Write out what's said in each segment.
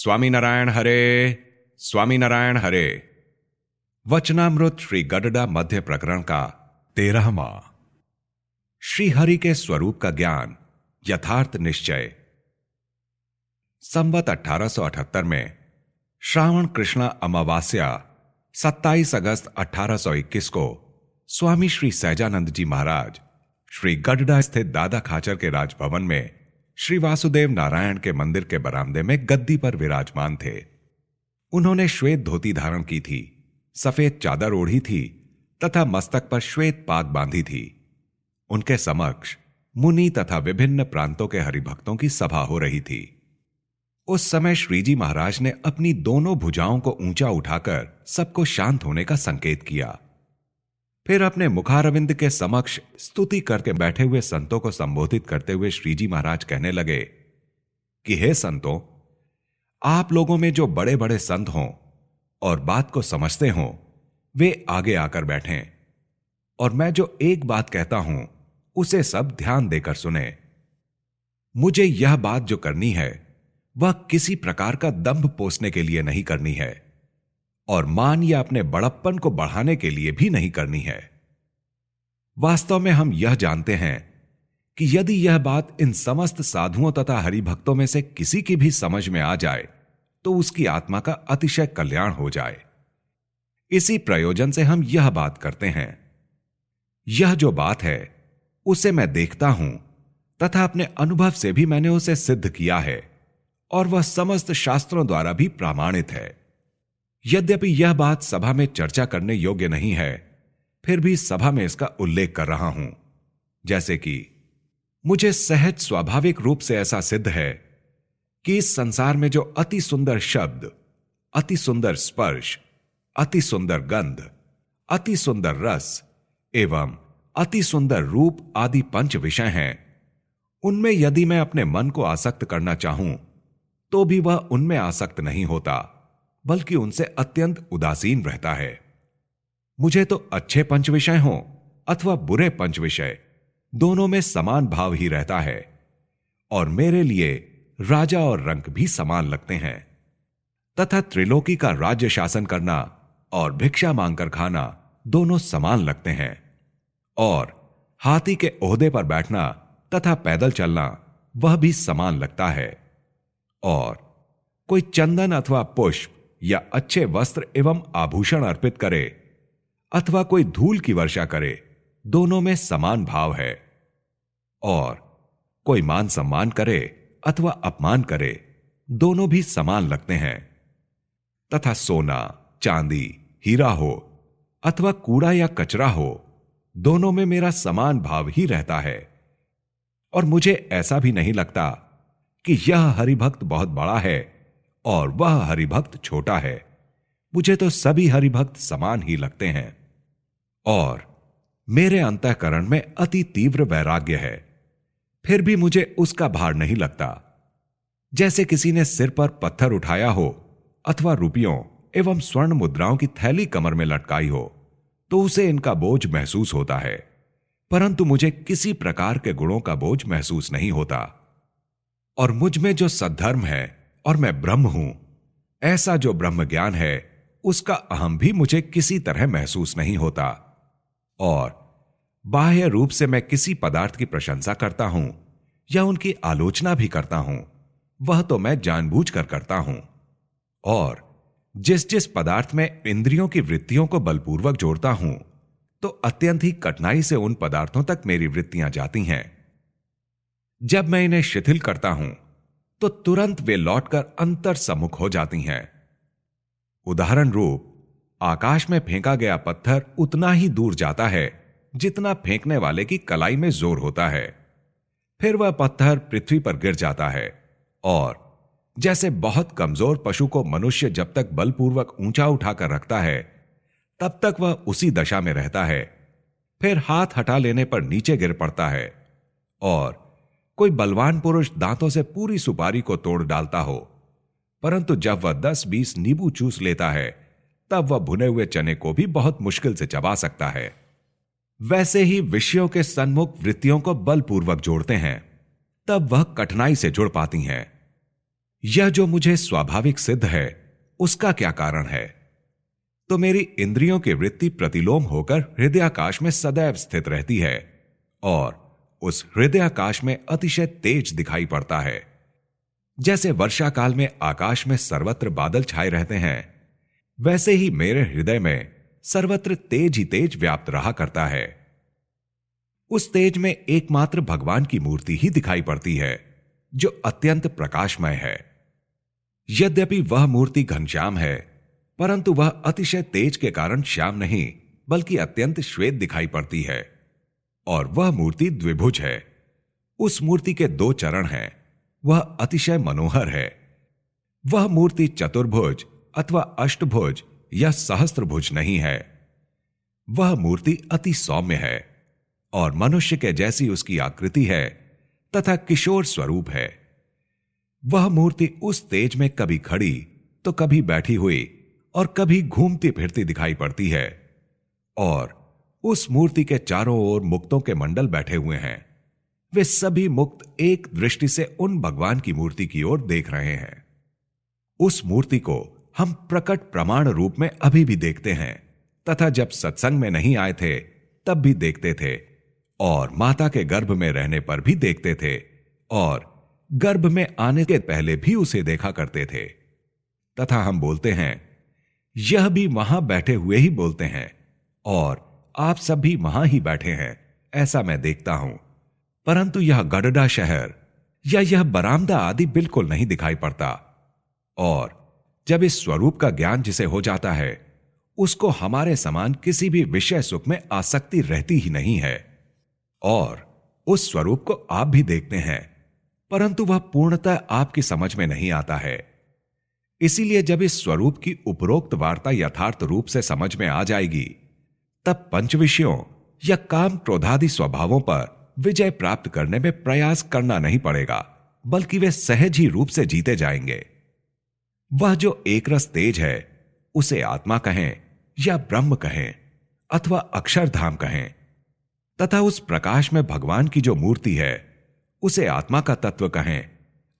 स्वामीनारायण हरे, स्वामीनारायण हरे। वचनामृत श्री गडडा मध्य प्रकरण का 13वां। श्री हरि के स्वरूप का ज्ञान, यथार्थ निश्चय। संवत 1878 में श्रावण कृष्ण अमावास्या 27 अगस्त 1821 को स्वामी श्री सहजानंद जी महाराज श्री गडडा स्थित दादा खाचर के राजभवन में श्री वासुदेव नारायण के मंदिर के बरामदे में गद्दी पर विराजमान थे। उन्होंने श्वेत धोती धारण की थी, सफेद चादर ओढ़ी थी तथा मस्तक पर श्वेत पाग बांधी थी। उनके समक्ष मुनि तथा विभिन्न प्रांतों के हरिभक्तों की सभा हो रही थी। उस समय श्रीजी महाराज ने अपनी दोनों भुजाओं को ऊंचा उठाकर सबको शांत होने का संकेत किया। फिर अपने मुखारविंद के समक्ष स्तुति करके बैठे हुए संतों को संबोधित करते हुए श्रीजी महाराज कहने लगे कि हे संतों, आप लोगों में जो बड़े बड़े संत हों और बात को समझते हों वे आगे आकर बैठें, और मैं जो एक बात कहता हूं उसे सब ध्यान देकर सुने। मुझे यह बात जो करनी है वह किसी प्रकार का दंभ पोसने के लिए नहीं करनी है और मान या अपने बड़प्पन को बढ़ाने के लिए भी नहीं करनी है। वास्तव में हम यह जानते हैं कि यदि यह बात इन समस्त साधुओं तथा हरिभक्तों में से किसी की भी समझ में आ जाए तो उसकी आत्मा का अतिशय कल्याण हो जाए। इसी प्रयोजन से हम यह बात करते हैं। यह जो बात है उसे मैं देखता हूं तथा अपने अनुभव से भी मैंने उसे सिद्ध किया है और वह समस्त शास्त्रों द्वारा भी प्रमाणित है। यद्यपि यह बात सभा में चर्चा करने योग्य नहीं है, फिर भी सभा में इसका उल्लेख कर रहा हूं। जैसे कि मुझे सहज स्वाभाविक रूप से ऐसा सिद्ध है कि इस संसार में जो अति सुंदर शब्द, अति सुंदर स्पर्श, अति सुंदर गंध, अति सुंदर रस एवं अति सुंदर रूप आदि पंच विषय हैं, उनमें यदि मैं अपने मन को आसक्त करना चाहूं तो भी वह उनमें आसक्त नहीं होता, बल्कि उनसे अत्यंत उदासीन रहता है। मुझे तो अच्छे पंच विषय हों अथवा बुरे पंच विषय, दोनों में समान भाव ही रहता है और मेरे लिए राजा और रंक भी समान लगते हैं तथा त्रिलोकी का राज्य शासन करना और भिक्षा मांगकर खाना दोनों समान लगते हैं और हाथी के ओहदे पर बैठना तथा पैदल चलना वह भी समान लगता है और कोई चंदन अथवा पुष्प या अच्छे वस्त्र एवं आभूषण अर्पित करे अथवा कोई धूल की वर्षा करे, दोनों में समान भाव है और कोई मान सम्मान करे अथवा अपमान करे, दोनों भी समान लगते हैं तथा सोना, चांदी, हीरा हो अथवा कूड़ा या कचरा हो, दोनों में मेरा समान भाव ही रहता है और मुझे ऐसा भी नहीं लगता कि यह हरिभक्त बहुत बड़ा है और वह हरिभक्त छोटा है। मुझे तो सभी हरिभक्त समान ही लगते हैं और मेरे अंतःकरण में अति तीव्र वैराग्य है, फिर भी मुझे उसका भार नहीं लगता। जैसे किसी ने सिर पर पत्थर उठाया हो अथवा रुपयों एवं स्वर्ण मुद्राओं की थैली कमर में लटकाई हो तो उसे इनका बोझ महसूस होता है, परंतु मुझे किसी प्रकार के गुणों का बोझ महसूस नहीं होता और मुझ में जो सद्धर्म है और मैं ब्रह्म हूं, ऐसा जो ब्रह्म ज्ञान है उसका अहम भी मुझे किसी तरह महसूस नहीं होता और बाह्य रूप से मैं किसी पदार्थ की प्रशंसा करता हूं या उनकी आलोचना भी करता हूं, वह तो मैं जानबूझकर करता हूं और जिस जिस पदार्थ में इंद्रियों की वृत्तियों को बलपूर्वक जोड़ता हूं तो अत्यंत ही कठिनाई से उन पदार्थों तक मेरी वृत्तियां जाती हैं। जब मैं इन्हें शिथिल करता हूं तो तुरंत वे लौटकर अंतर सम्मुख हो जाती हैं। उदाहरण रूप, आकाश में फेंका गया पत्थर उतना ही दूर जाता है जितना फेंकने वाले की कलाई में जोर होता है। फिर वह पत्थर पृथ्वी पर गिर जाता है और जैसे बहुत कमजोर पशु को मनुष्य जब तक बलपूर्वक ऊंचा उठाकर रखता है तब तक वह उसी दशा में रहता है, फिर हाथ हटा लेने पर नीचे गिर पड़ता है और कोई बलवान पुरुष दांतों से पूरी सुपारी को तोड़ डालता हो, परंतु जब वह 10-20 नींबू चूस लेता है तब वह भुने हुए चने को भी बहुत मुश्किल से चबा सकता है। वैसे ही विषयों के सन्मुख वृत्तियों को बलपूर्वक जोड़ते हैं, तब वह कठिनाई से जुड़ पाती हैं। यह जो मुझे स्वाभाविक सिद्ध है उसका क्या कारण है? तो मेरी इंद्रियों की वृत्ति प्रतिलोम होकर हृदयाकाश में सदैव स्थित रहती है और उस हृदयाकाश में अतिशय तेज दिखाई पड़ता है। जैसे वर्षा काल में आकाश में सर्वत्र बादल छाए रहते हैं, वैसे ही मेरे हृदय में सर्वत्र तेज ही तेज व्याप्त रहा करता है। उस तेज में एकमात्र भगवान की मूर्ति ही दिखाई पड़ती है, जो अत्यंत प्रकाशमय है। यद्यपि वह मूर्ति घनश्याम है, परंतु वह अतिशय तेज के कारण श्याम नहीं बल्कि अत्यंत श्वेत दिखाई पड़ती है। और वह मूर्ति द्विभुज है। उस मूर्ति के 2 चरण हैं। वह अतिशय मनोहर है। वह मूर्ति चतुर्भुज अथवा अष्टभुज या सहस्त्रभुज नहीं है। वह मूर्ति अति सौम्य है और मनुष्य के जैसी उसकी आकृति है तथा किशोर स्वरूप है। वह मूर्ति उस तेज में कभी खड़ी तो कभी बैठी हुई और कभी घूमती फिरती दिखाई पड़ती है। और उस मूर्ति के चारों ओर मुक्तों के मंडल बैठे हुए हैं। वे सभी मुक्त एक दृष्टि से उन भगवान की मूर्ति की ओर देख रहे हैं। उस मूर्ति को हम प्रकट प्रमाण रूप में अभी भी देखते हैं तथा जब सत्संग में नहीं आए थे तब भी देखते थे और माता के गर्भ में रहने पर भी देखते थे और गर्भ में आने के पहले भी उसे देखा करते थे। तथा हम बोलते हैं, यह भी वहां बैठे हुए ही बोलते हैं और आप सब भी वहां ही बैठे हैं, ऐसा मैं देखता हूं। परंतु यह गडडा शहर या यह बरामदा आदि बिल्कुल नहीं दिखाई पड़ता। और जब इस स्वरूप का ज्ञान जिसे हो जाता है, उसको हमारे समान किसी भी विषय सुख में आसक्ति रहती ही नहीं है। और उस स्वरूप को आप भी देखते हैं, परंतु वह पूर्णतः आपकी समझ में नहीं आता है। इसीलिए जब इस स्वरूप की उपरोक्त वार्ता यथार्थ रूप से समझ में आ जाएगी, तब पंच विषयों या काम क्रोधादि स्वभावों पर विजय प्राप्त करने में प्रयास करना नहीं पड़ेगा, बल्कि वे सहज ही रूप से जीते जाएंगे। वह जो एक रस तेज है, उसे आत्मा कहें या ब्रह्म कहें अथवा अक्षरधाम कहें, तथा उस प्रकाश में भगवान की जो मूर्ति है, उसे आत्मा का तत्व कहें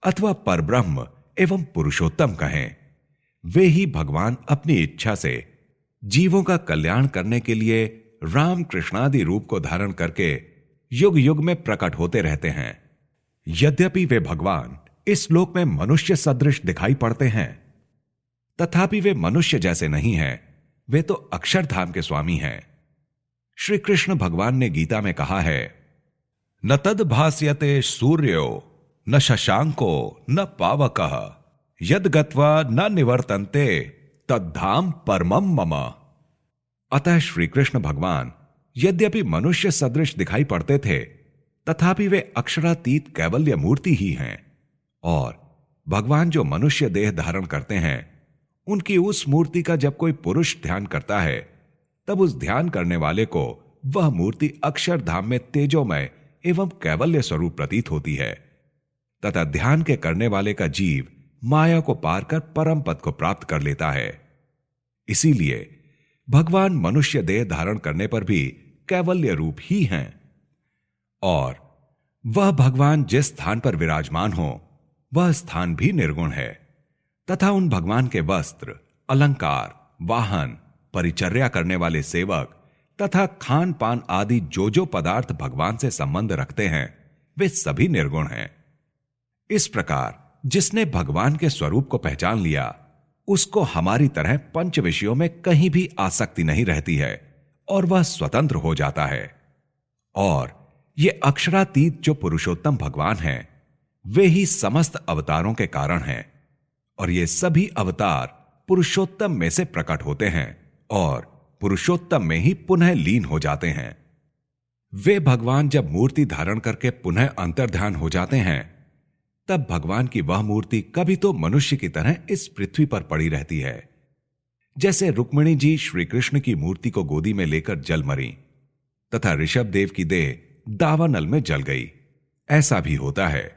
अथवा परब्रह्म एवं पुरुषोत्तम कहें, वे ही भगवान अपनी इच्छा से जीवों का कल्याण करने के लिए राम कृष्णादि रूप को धारण करके युग युग में प्रकट होते रहते हैं। यद्यपि वे भगवान इस लोक में मनुष्य सदृश दिखाई पड़ते हैं, तथापि वे मनुष्य जैसे नहीं हैं। वे तो अक्षरधाम के स्वामी हैं। श्री कृष्ण भगवान ने गीता में कहा है, न तद भास्यते सूर्यो न शशांको न पावकः यद गत्वा न निवर्तन्ते तद्धाम परमम मम। अतः श्री कृष्ण भगवान यद्यपि मनुष्य सदृश दिखाई पड़ते थे, तथापि वे अक्षरातीत कैवल्य मूर्ति ही हैं। और भगवान जो मनुष्य देह धारण करते हैं, उनकी उस मूर्ति का जब कोई पुरुष ध्यान करता है, तब उस ध्यान करने वाले को वह मूर्ति अक्षरधाम में तेजोमय एवं कैवल्य स्वरूप प्रतीत होती है, तथा ध्यान के करने वाले का जीव माया को पार कर परम पद को प्राप्त कर लेता है। इसीलिए भगवान मनुष्य देह धारण करने पर भी कैवल्य रूप ही हैं। और वह भगवान जिस स्थान पर विराजमान हो, वह स्थान भी निर्गुण है, तथा उन भगवान के वस्त्र, अलंकार, वाहन, परिचर्या करने वाले सेवक तथा खान पान आदि जो जो पदार्थ भगवान से संबंध रखते हैं, वे सभी निर्गुण हैं। इस प्रकार जिसने भगवान के स्वरूप को पहचान लिया, उसको हमारी तरह पंच विषयों में कहीं भी आसक्ति नहीं रहती है और वह स्वतंत्र हो जाता है। और ये अक्षरातीत जो पुरुषोत्तम भगवान हैं, वे ही समस्त अवतारों के कारण हैं। और ये सभी अवतार पुरुषोत्तम में से प्रकट होते हैं और पुरुषोत्तम में ही पुनः लीन हो जाते हैं। वे भगवान जब मूर्ति धारण करके पुनः अंतर्ध्यान हो जाते हैं, तब भगवान की वह मूर्ति कभी तो मनुष्य की तरह इस पृथ्वी पर पड़ी रहती है। जैसे रुक्मिणी जी श्री कृष्ण की मूर्ति को गोदी में लेकर जल मरी तथा ऋषभ देव की देह दावानल में जल गई, ऐसा भी होता है।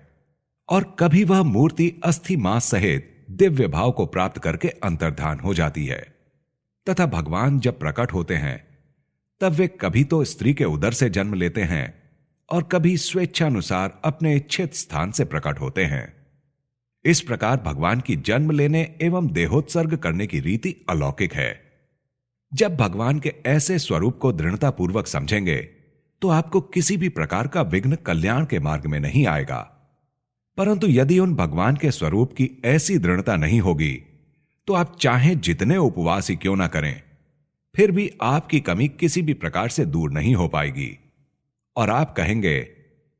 और कभी वह मूर्ति अस्थि मांस सहित दिव्य भाव को प्राप्त करके अंतर्धान हो जाती है, तथा भगवान जब प्रकट होते हैं, तब वे कभी तो स्त्री के उदर से जन्म लेते हैं और कभी स्वेच्छानुसार अपने इच्छित स्थान से प्रकट होते हैं। इस प्रकार भगवान की जन्म लेने एवं देहोत्सर्ग करने की रीति अलौकिक है। जब भगवान के ऐसे स्वरूप को दृढ़ता पूर्वक समझेंगे तो आपको किसी भी प्रकार का विघ्न कल्याण के मार्ग में नहीं आएगा। परंतु यदि उन भगवान के स्वरूप की ऐसी दृढ़ता नहीं होगी तो आप चाहें जितने उपवास ही क्यों ना करें, फिर भी आपकी कमी किसी भी प्रकार से दूर नहीं हो पाएगी। और आप कहेंगे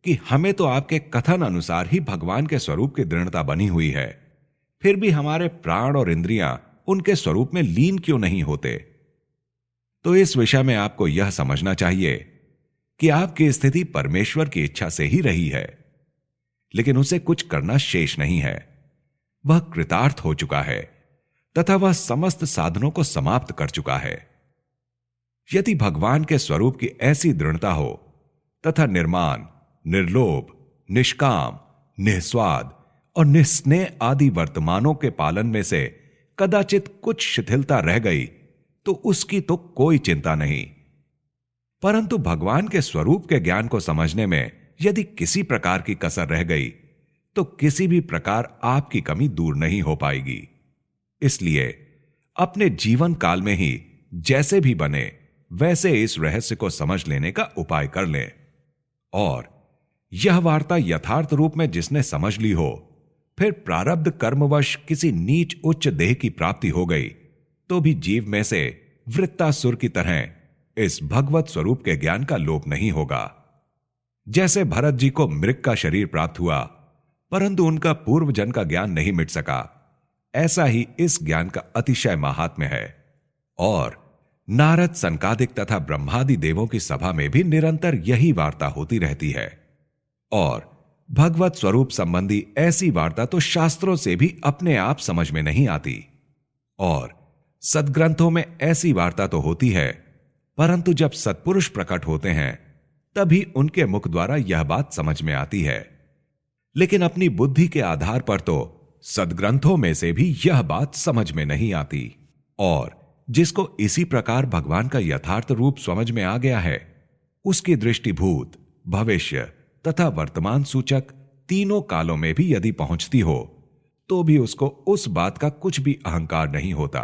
कि हमें तो आपके कथन अनुसार ही भगवान के स्वरूप की दृढ़ता बनी हुई है, फिर भी हमारे प्राण और इंद्रियां उनके स्वरूप में लीन क्यों नहीं होते। तो इस विषय में आपको यह समझना चाहिए कि आपकी स्थिति परमेश्वर की इच्छा से ही रही है, लेकिन उसे कुछ करना शेष नहीं है। वह कृतार्थ हो चुका है तथा वह समस्त साधनों को समाप्त कर चुका है। यदि भगवान के स्वरूप की ऐसी दृढ़ता हो तथा निर्माण, निर्लोभ, निष्काम, निस्वाद और निस्नेह आदि वर्तमानों के पालन में से कदाचित कुछ शिथिलता रह गई तो उसकी तो कोई चिंता नहीं। परंतु भगवान के स्वरूप के ज्ञान को समझने में यदि किसी प्रकार की कसर रह गई तो किसी भी प्रकार आपकी कमी दूर नहीं हो पाएगी। इसलिए अपने जीवन काल में ही जैसे भी बने वैसे इस रहस्य को समझ लेने का उपाय कर लें। और यह वार्ता यथार्थ रूप में जिसने समझ ली हो, फिर प्रारब्ध कर्मवश किसी नीच उच्च देह की प्राप्ति हो गई तो भी जीव में से वृत्तासुर की तरह इस भगवत स्वरूप के ज्ञान का लोप नहीं होगा। जैसे भरत जी को मृग का शरीर प्राप्त हुआ परंतु उनका पूर्व जन्म का ज्ञान नहीं मिट सका, ऐसा ही इस ज्ञान का अतिशय महात्म्य है। और नारद, सनकादिक तथा ब्रह्मादि देवों की सभा में भी निरंतर यही वार्ता होती रहती है। और भगवत स्वरूप संबंधी ऐसी वार्ता तो शास्त्रों से भी अपने आप समझ में नहीं आती। और सद्ग्रंथों में ऐसी वार्ता तो होती है, परंतु जब सत्पुरुष प्रकट होते हैं तभी उनके मुख द्वारा यह बात समझ में आती है। लेकिन अपनी बुद्धि के आधार पर तो सद्ग्रंथों में से भी यह बात समझ में नहीं आती। और जिसको इसी प्रकार भगवान का यथार्थ रूप समझ में आ गया है, उसकी दृष्टि भूत, भविष्य तथा वर्तमान सूचक तीनों कालों में भी यदि पहुंचती हो तो भी उसको उस बात का कुछ भी अहंकार नहीं होता।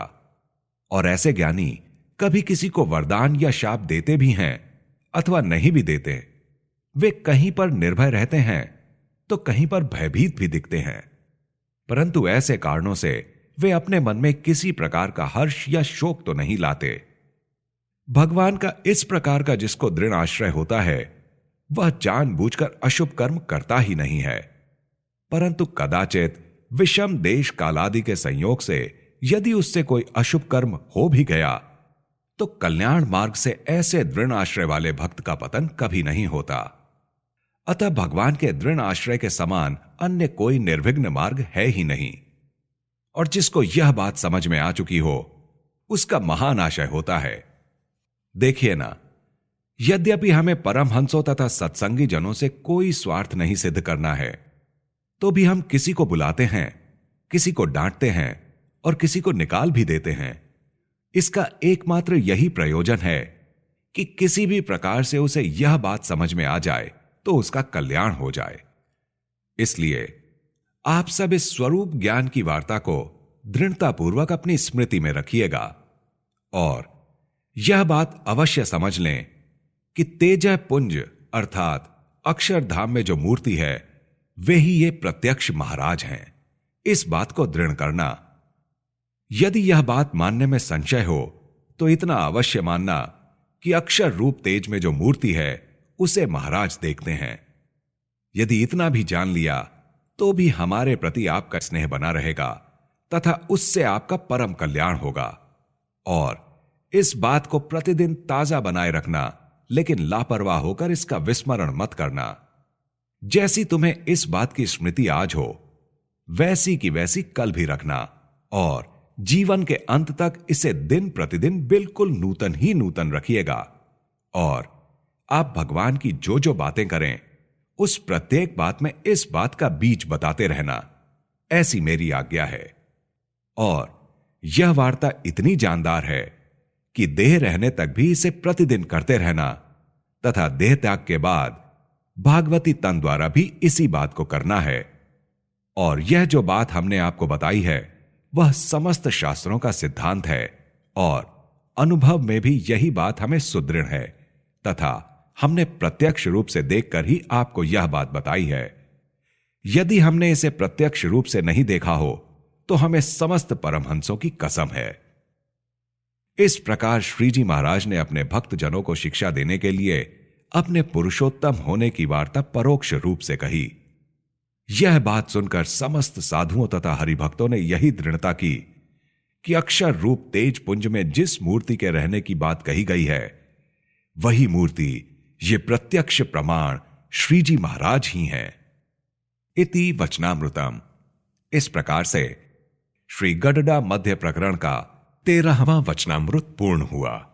और ऐसे ज्ञानी कभी किसी को वरदान या शाप देते भी हैं अथवा नहीं भी देते। वे कहीं पर निर्भय रहते हैं तो कहीं पर भयभीत भी दिखते हैं, परंतु ऐसे कारणों से वे अपने मन में किसी प्रकार का हर्ष या शोक तो नहीं लाते। भगवान का इस प्रकार का जिसको दृढ़ आश्रय होता है वह जानबूझकर अशुभ कर्म करता ही नहीं है, परंतु कदाचित विषम देश कालादि के संयोग से यदि उससे कोई अशुभ कर्म हो भी गया तो कल्याण मार्ग से ऐसे दृढ़ आश्रय वाले भक्त का पतन कभी नहीं होता। अतः भगवान के दृढ़ आश्रय के समान अन्य कोई निर्विघ्न मार्ग है ही नहीं। और जिसको यह बात समझ में आ चुकी हो उसका महान आशय होता है। देखिए ना, यद्यपि हमें परमहंसों तथा सत्संगी जनों से कोई स्वार्थ नहीं सिद्ध करना है, तो भी हम किसी को बुलाते हैं, किसी को डांटते हैं और किसी को निकाल भी देते हैं। इसका एकमात्र यही प्रयोजन है कि किसी भी प्रकार से उसे यह बात समझ में आ जाए तो उसका कल्याण हो जाए। इसलिए आप सब इस स्वरूप ज्ञान की वार्ता को दृढ़तापूर्वक अपनी स्मृति में रखिएगा और यह बात अवश्य समझ लें कि तेजः पुंज अर्थात अक्षरधाम में जो मूर्ति है वे ही ये प्रत्यक्ष महाराज हैं। इस बात को दृढ़ करना। यदि यह बात मानने में संशय हो तो इतना अवश्य मानना कि अक्षर रूप तेज में जो मूर्ति है उसे महाराज देखते हैं। यदि इतना भी जान लिया तो भी हमारे प्रति आपका स्नेह बना रहेगा तथा उससे आपका परम कल्याण होगा। और इस बात को प्रतिदिन ताजा बनाए रखना, लेकिन लापरवाह होकर इसका विस्मरण मत करना। जैसी तुम्हें इस बात की स्मृति आज हो वैसी की वैसी कल भी रखना और जीवन के अंत तक इसे दिन प्रतिदिन बिल्कुल नूतन ही नूतन रखिएगा। और आप भगवान की जो जो बातें करें उस प्रत्येक बात में इस बात का बीज बताते रहना, ऐसी मेरी आज्ञा है। और यह वार्ता इतनी जानदार है कि देह रहने तक भी इसे प्रतिदिन करते रहना तथा देह त्याग के बाद भागवती तन द्वारा भी इसी बात को करना है। और यह जो बात हमने आपको बताई है वह समस्त शास्त्रों का सिद्धांत है और अनुभव में भी यही बात हमें सुदृढ़ है तथा हमने प्रत्यक्ष रूप से देखकर ही आपको यह बात बताई है। यदि हमने इसे प्रत्यक्ष रूप से नहीं देखा हो तो हमें समस्त परमहंसों की कसम है। इस प्रकार श्रीजी महाराज ने अपने भक्त जनों को शिक्षा देने के लिए अपने पुरुषोत्तम होने की वार्ता परोक्ष रूप से कही। यह बात सुनकर समस्त साधुओं तथा हरिभक्तों ने यही दृढ़ता की कि अक्षर रूप तेज पुंज में जिस मूर्ति के रहने की बात कही गई है वही मूर्ति ये प्रत्यक्ष प्रमाण श्रीजी महाराज ही हैं। इति वचनामृतम। इस प्रकार से श्री गडडा मध्य प्रकरण का 13वां वचनामृत पूर्ण हुआ।